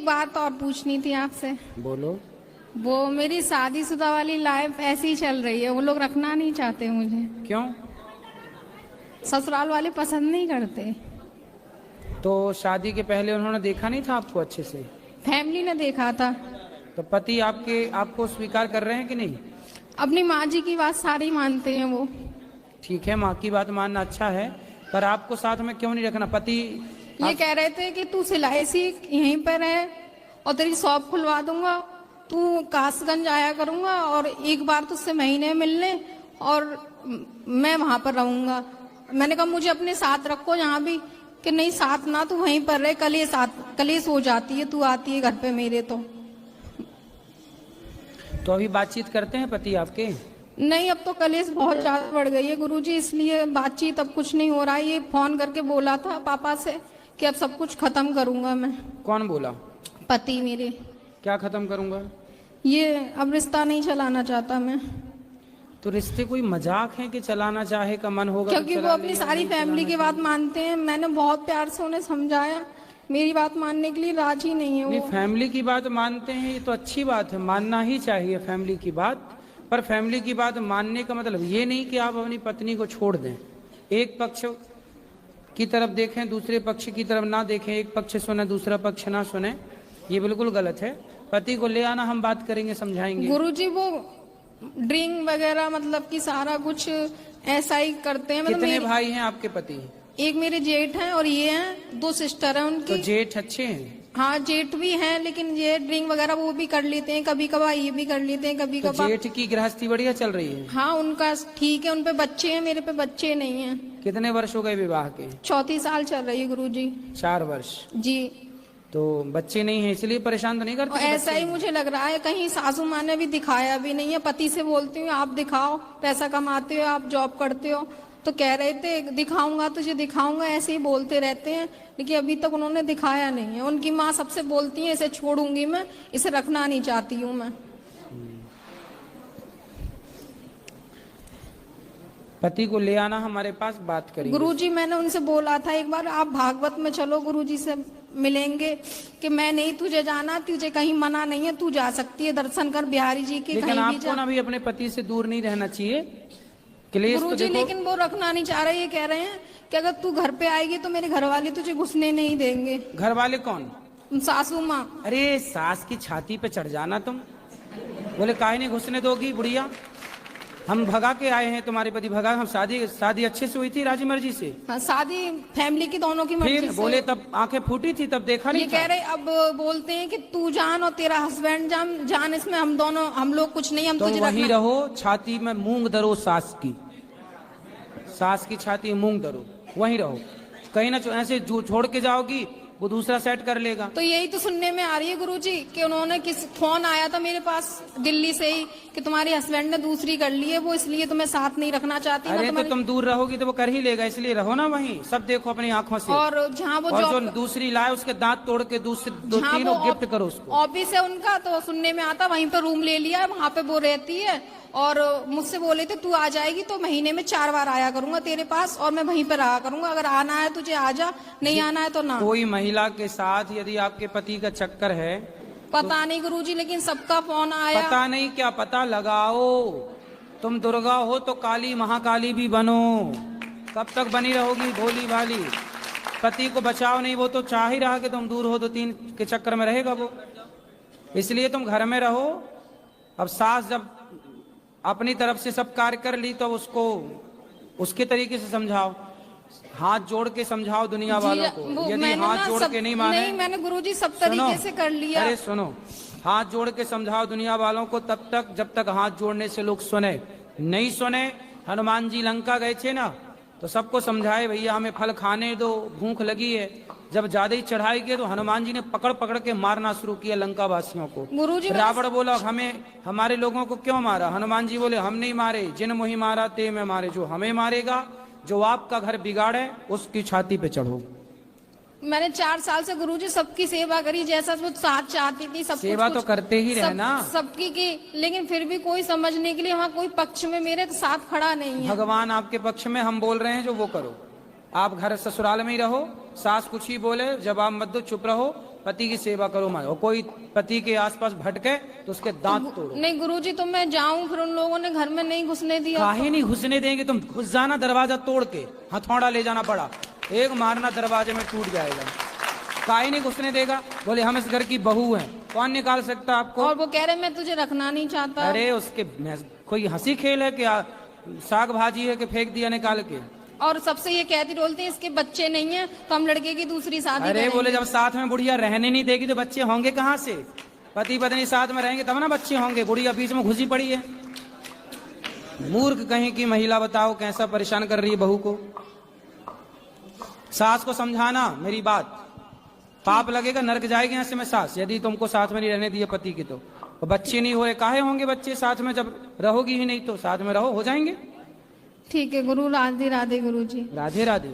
एक बात और पूछनी थी आपसे। बोलो। वो मेरी शादीशुदा वाली लाइफ ऐसी ही चल रही है, वो लोग रखना नहीं चाहते मुझे। क्यों? ससुराल वाले पसंद नहीं करते। तो शादी के पहले उन्होंने देखा नहीं था आपको अच्छे से? फैमिली ने देखा था। तो पति आपको स्वीकार कर रहे हैं कि नहीं? अपनी माँ जी की बात सारी मानते हैं वो। ठीक है, माँ की बात मानना अच्छा है, पर आपको साथ में क्यों नहीं रखना? पति ये कह रहे थे कि तू सिलाई सीख, यहीं पर है और तेरी शॉप खुलवा दूंगा, तू कासगंज आया करूंगा और एक बार तुझसे महीने में मिलने और मैं वहां पर रहूंगा। मैंने कहा मुझे अपने साथ रखो यहाँ भी, कि नहीं साथ ना, तू वहीं पर रहे, कलेश हो जाती है, तू आती है घर पे मेरे। तो अभी बातचीत करते हैं पति आपके? नहीं, अब तो कलेश बहुत ज्यादा बढ़ गई है गुरुजी, इसलिए बातचीत अब कुछ नहीं हो रहा है। ये फोन करके बोला था पापा से कि अब सब कुछ खत्म करूंगा मैं। कौन बोला? पति मेरे। क्या खत्म करूंगा? ये अब रिश्ता नहीं चलाना चाहता मैं। तो रिश्ते कोई मजाक है कि चलाना चाहे का मन होगा? क्योंकि वो अपनी सारी फैमिली की बात मानते हैं। मैंने बहुत प्यार से उन्हें समझाया, मेरी बात मानने के लिए राजी नहीं है वो। फैमिली की बात मानते हैं, ये तो अच्छी बात है, मानना ही चाहिए फैमिली की बात। पर फैमिली की बात मानने का मतलब ये नहीं कि आप अपनी पत्नी को छोड़ दें। एक पक्ष की तरफ देखें, दूसरे पक्ष की तरफ ना देखें, एक पक्ष सुने दूसरा पक्ष ना सुने, ये बिल्कुल गलत है। पति को ले आना, हम बात करेंगे, समझाएंगे। गुरुजी वो ड्रिंक वगैरह मतलब कि सारा कुछ ऐसा ही करते हैं। कितने भाई हैं आपके पति? एक मेरे जेठ हैं और ये हैं, 2 सिस्टर हैं उनकी। तो जेठ अच्छे हैं? हाँ जेठ भी हैं, लेकिन ये ड्रिंक वगैरह वो भी कर लेते हैं, कभी कभार ये भी कर लेते हैं, कभी कभार। जेठ की गृहस्थी बढ़िया चल रही है? हाँ उनका ठीक है, उन पे बच्चे हैं, मेरे पे बच्चे नहीं हैं। कितने वर्ष हो गए विवाह के? 34 साल चल रही है गुरुजी। 4 वर्ष जी। तो बच्चे नहीं है इसलिए परेशान तो नहीं करते? ऐसा ही मुझे लग रहा है, कहीं सासू माँ ने भी दिखाया भी नहीं है। पति से बोलती हूँ आप दिखाओ, पैसा कमाते हो, आप जॉब करते हो, तो कह रहे थे दिखाऊंगा तुझे दिखाऊंगा, ऐसे ही बोलते रहते हैं, लेकिन अभी तक उन्होंने दिखाया नहीं है। उनकी माँ सबसे बोलती है इसे छोड़ूंगी मैं, इसे रखना नहीं चाहती हूँ मैं। पति को ले आना हमारे पास, बात करेंगे। गुरुजी मैंने उनसे बोला था एक बार आप भागवत में चलो, गुरुजी से मिलेंगे, कि मैं नहीं तुझे जाना, तुझे कहीं मना नहीं है, तू जा सकती है, दर्शन कर बिहारी जी के। लेकिन आपको ना भी अपने पति से दूर नहीं रहना चाहिए। गुरुजी लेकिन वो रखना नहीं चाह रहे, ये कह रहे हैं कि अगर तू घर पे आएगी तो मेरे घर वाले तुझे घुसने नहीं देंगे। घर वाले कौन? सासू माँ। अरे सास की छाती पे चढ़ जाना तुम। बोले काहे नहीं घुसने दोगी बुढ़िया? हम भगा के आए हैं, तुम्हारे पति भगा। हम शादी अच्छे से हुई थी राजी मर्जी से? हाँ, शादी फैमिली की दोनों की मर्जी फिर से। बोले तब आंखें फूटी थी, तब देखा नहीं? ये कह रहे अब बोलते हैं कि तू जान और तेरा हस्बैंड जान, इसमें हम लोग कुछ नहीं, हम तुझे वहीं रहो, छाती में मूंग धरो, सास की छाती में मूंग धरो, वहीं रहो। कहीं ना ऐसे छोड़ के जाओगी वो दूसरा सेट कर लेगा। तो यही तो सुनने में आ रही है गुरुजी कि उन्होंने फोन आया था मेरे पास दिल्ली से ही कि तुम्हारे हस्बैंड ने दूसरी कर ली है, वो इसलिए तुम्हें साथ नहीं रखना चाहती। अरे तो तुम दूर रहोगी तो वो कर ही लेगा, इसलिए रहो ना वहीं, सब देखो अपनी आंखों से। और जहाँ वो जो दूसरी लाए उसके दांत तोड़ के दूसरे 2-3 गिफ्ट करो उसको। ऑफिस है उनका, तो सुनने में आता वहीं पर रूम ले लिया, वहाँ पे वो रहती है। और मुझसे बोले थे तू आ जाएगी तो महीने में 4 बार आया करूंगा तेरे पास और मैं वहीं पर रहा करूंगा, अगर आना है तुझे आ जा, नहीं आना है तो ना। कोई महिला के साथ यदि आपके पति का चक्कर है, पता नहीं गुरुजी, लेकिन सबका फोन आया। पता नहीं क्या, पता लगाओ। तुम दुर्गा हो तो काली महाकाली भी बनो। कब तक बनी रहोगी भोली भाली? पति को बचाओ नहीं, वो तो चाह ही रहा कि तुम दूर हो, तो 3 के चक्कर में रहेगा वो, इसलिए तुम घर में रहो। अब सास जब अपनी तरफ से सब कार्य कर ली तो उसको उसके तरीके से समझाओ, हाथ जोड़ के समझाओ दुनिया वालों को। यदि हाथ जोड़ के नहीं माने, नहीं मैंने गुरुजी सब तरीके से कर लिया। अरे सुनो, हाथ जोड़ के समझाओ दुनिया वालों को तब तक जब तक हाथ जोड़ने से लोग सुने। नहीं सुने, हनुमान जी लंका गए थे ना, तो सबको समझाए भैया हमें फल खाने दो, भूख लगी है। जब ज्यादा ही चढ़ाई की तो हनुमान जी ने पकड़ पकड़ के मारना शुरू किया लंका वासियों को। रावण बोला हमें हमारे लोगों को क्यों मारा? हनुमान जी बोले हम नहीं मारे, जिन मोहि मारा ते मैं मारे। जो हमें मारेगा, जो आपका घर बिगाड़े, उसकी छाती पे चढ़ो। मैंने 4 साल से गुरुजी सबकी सेवा करी, जैसा वो साथ चाहती थी सब सेवा तो करते ही रहना सबकी की, लेकिन फिर भी कोई समझने के लिए वहाँ कोई पक्ष में मेरे साथ खड़ा नहीं है। भगवान आपके पक्ष में, हम बोल रहे हैं जो वो करो। आप घर ससुराल में ही रहो, सास कुछ ही बोले जवाब मत दो, चुप रहो, पति की सेवा करो मत, और कोई पति के आसपास भटके तो उसके दांत तोड़ो। नहीं गुरुजी, तो मैं जाऊं, फिर उन लोगों ने घर में नहीं घुसने दिया। काहे नहीं घुसने देंगे, तुम घुस जाना दरवाजा तोड़ के, हथौड़ा ले जाना पड़ा, एक मारना दरवाजे में टूट जाएगा। काहे नहीं घुसने देगा? बोले हम इस घर की बहू हैं, कौन निकाल सकता आपको? और वो कह रहे मैं तुझे रखना नहीं चाहता। अरे उसके कोई हंसी खेल है क्या? साग भाजी है कि फेंक दिया निकाल के? और सबसे ये कहती बोलते हैं इसके बच्चे नहीं है तो हम लड़के की दूसरी शादी अरे करेंगे। बोले जब साथ में बुढ़िया रहने नहीं देगी तो बच्चे होंगे कहाँ से? पति पत्नी साथ में रहेंगे तब ना बच्चे होंगे, बुढ़िया बीच में घुसी पड़ी है। मूर्ख कहीं की महिला, बताओ कैसा परेशान कर रही है बहू को। सास को समझाना मेरी बात, पाप लगेगा, नरक जाएगी यहाँ से मैं सास, यदि तुमको साथ में नहीं रहने दिए पति की तो बच्चे नहीं हुए, काहे होंगे बच्चे साथ में? जब रहोगी ही नहीं तो साथ में रहो, हो जाएंगे। ठीक है गुरु, राधे राधे गुरुजी। राधे राधे।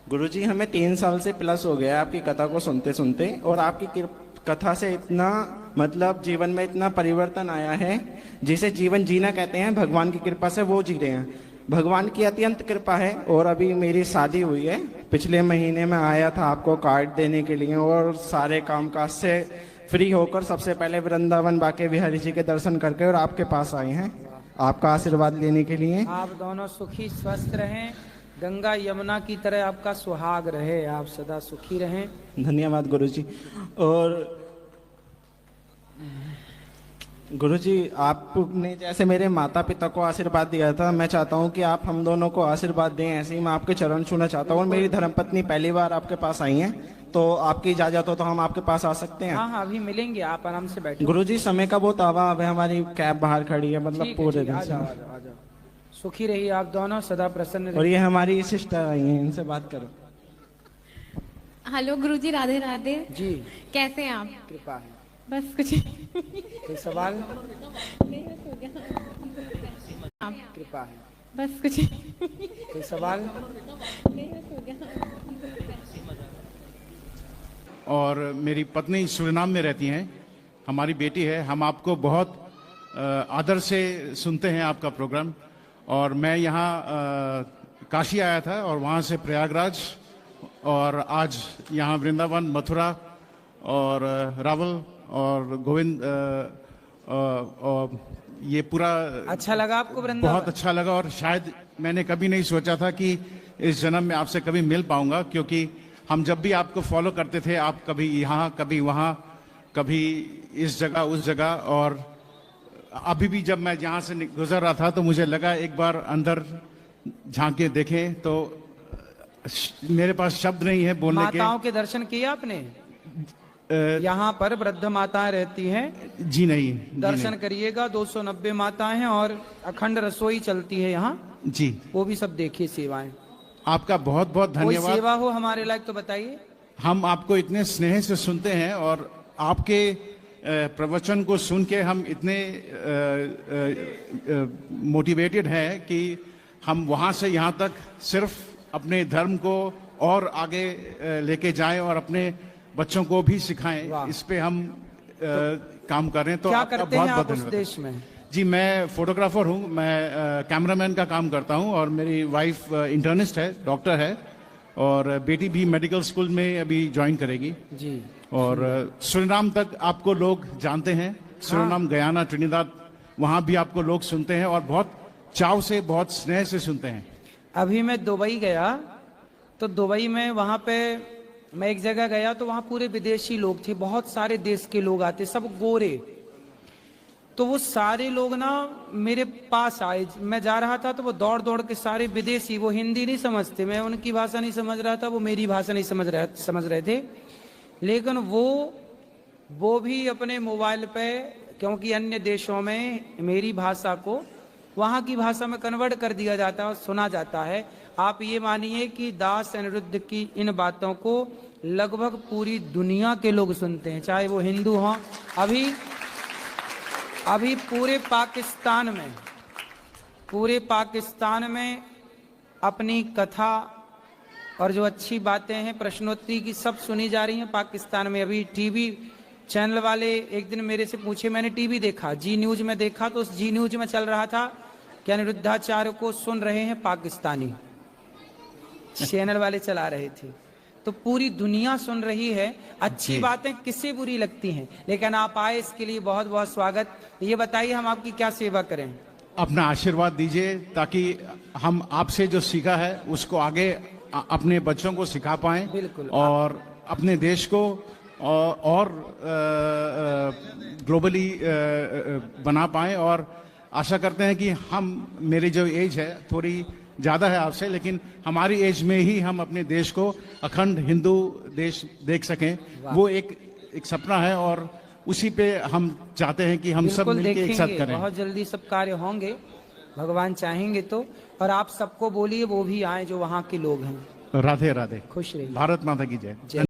गुरुजी, हमें 3 साल से प्लस हो गया आपकी कथा को सुनते सुनते, और आपकी कथा से इतना मतलब जीवन में इतना परिवर्तन आया है, जिसे जीवन जीना कहते हैं, भगवान की कृपा से वो जी रहे हैं। भगवान की अत्यंत कृपा है। और अभी मेरी शादी हुई है, पिछले महीने में आया था आपको कार्ड देने के लिए, और सारे कामकाज से फ्री होकर सबसे पहले वृंदावन बाके बिहारी जी के दर्शन करके और आपके पास आए हैं आपका आशीर्वाद लेने के लिए। आप दोनों सुखी स्वस्थ रहें, गंगा यमुना की तरह आपका सुहाग रहे, आप सदा सुखी रहें। धन्यवाद गुरुजी। और गुरुजी, आपने जैसे मेरे माता पिता को आशीर्वाद दिया था, मैं चाहता हूं कि आप हम दोनों को आशीर्वाद दें। ऐसे ही मैं आपके चरण छूना चाहता हूं। और मेरी धर्मपत्नी पहली बार आपके पास आई हैं, तो आपकी इजाजत हो तो हम आपके पास आ सकते हैं? हाँ हाँ, अभी मिलेंगे, आप आराम से बैठो। गुरुजी, समय का बहुत अभाव है, हमारी कैब बाहर खड़ी है, मतलब ठीक है, पूरे ठीक है, दिन आ से। जाओ, आ जाओ, आ जाओ। सुखी रहिए आप दोनों, सदा प्रसन्न और रहिए। ये हमारी सिस्टर आई हैं, इनसे बात करो। हेलो गुरुजी, राधे राधे। जी, कैसे हैं आप? कृपा है। बस कुछ कोई सवाल? आप कृपा है। बस कुछ कोई सवाल? और मेरी पत्नी सूरीनाम में रहती हैं, हमारी बेटी है। हम आपको बहुत आदर से सुनते हैं आपका प्रोग्राम। और मैं यहाँ काशी आया था और वहाँ से प्रयागराज, और आज यहाँ वृंदावन, मथुरा और रावल और गोविंद, और ये पूरा अच्छा लगा आपको वृंदावन? बहुत अच्छा लगा। और शायद मैंने कभी नहीं सोचा था कि इस जन्म में आपसे कभी मिल पाऊंगा, क्योंकि हम जब भी आपको फॉलो करते थे, आप कभी यहाँ कभी वहाँ, कभी इस जगह उस जगह। और अभी भी जब मैं यहाँ से गुजर रहा था तो मुझे लगा एक बार अंदर झांक के देखें, तो मेरे पास शब्द नहीं है बोलने के। माताओं के दर्शन किए आपने? यहाँ पर वृद्ध माताएं रहती हैं, जी नहीं, दर्शन करिएगा। 290 माताएं हैं और अखंड रसोई चलती है यहाँ, जी। वो भी सब देखिए सेवाएं। आपका बहुत बहुत कोई धन्यवाद। सेवा हो हमारे लायक तो बताइए। हम आपको इतने स्नेह से सुनते हैं, और आपके प्रवचन को सुन के हम इतने मोटिवेटेड हैं कि हम वहाँ से यहाँ तक सिर्फ अपने धर्म को और आगे लेके जाएं और अपने बच्चों को भी सिखाएं। इस पे हम काम कर रहे हैं। तो क्या आपका करते हैं बहुत आप बहुत उस धन्यवाद। देश में? जी, मैं फोटोग्राफर हूँ, मैं कैमरामैन का काम करता हूँ, और मेरी वाइफ इंटर्निस्ट है, डॉक्टर है, और बेटी भी मेडिकल स्कूल में अभी ज्वाइन करेगी। जी। और सूरीनाम तक आपको लोग जानते हैं, सूरीनाम, गयाना, ट्रिनिदाद, वहाँ भी आपको लोग सुनते हैं और बहुत चाव से, बहुत स्नेह से सुनते हैं। अभी मैं दुबई गया तो दुबई में वहाँ पे मैं एक जगह गया तो वहाँ पूरे विदेशी लोग थे, बहुत सारे देश के लोग आते, सब गोरे। तो वो सारे लोग ना मेरे पास आए, मैं जा रहा था तो वो दौड़ दौड़ के सारे विदेशी, वो हिंदी नहीं समझते, मैं उनकी भाषा नहीं समझ रहा था, वो मेरी भाषा नहीं समझ रहे थे, लेकिन वो भी अपने मोबाइल पे, क्योंकि अन्य देशों में मेरी भाषा को वहाँ की भाषा में कन्वर्ट कर दिया जाता है और सुना जाता है। आप ये मानिए कि दास अनिरुद्ध की इन बातों को लगभग पूरी दुनिया के लोग सुनते हैं, चाहे वो हिंदू हों। अभी पूरे पाकिस्तान में अपनी कथा और जो अच्छी बातें हैं, प्रश्नोत्तरी की, सब सुनी जा रही हैं पाकिस्तान में। अभी टीवी चैनल वाले एक दिन मेरे से पूछे, मैंने टीवी देखा, जी न्यूज में देखा, तो उस जी न्यूज में चल रहा था कि अनिरुद्धाचार्य को सुन रहे हैं पाकिस्तानी, चैनल वाले चला रहे थे। तो पूरी दुनिया सुन रही है। अच्छी जी। बातें किसे बुरी लगती हैं, लेकिन आप आए इसके लिए बहुत बहुत स्वागत। ये बताइए हम आपकी क्या सेवा करें। अपना आशीर्वाद दीजिए ताकि हम आपसे जो सीखा है उसको आगे अपने बच्चों को सिखा पाएं बिल्कुल। और अपने देश को और ग्लोबली बना पाएं। और आशा करते हैं कि हम, मेरी जो एज है थोड़ी ज़्यादा है आपसे, लेकिन हमारी एज में ही हम अपने देश को अखंड हिंदू देश देख सकें। वो एक सपना है और उसी पे हम चाहते हैं कि हम सब बिल्कुल मिलकर एक साथ देखेंगे, करें। बहुत जल्दी सब कार्य होंगे, भगवान चाहेंगे तो। और आप सबको बोलिए वो भी आए जो वहाँ के लोग हैं। राधे राधे। खुश रहिए। भारत माता की जय। जय।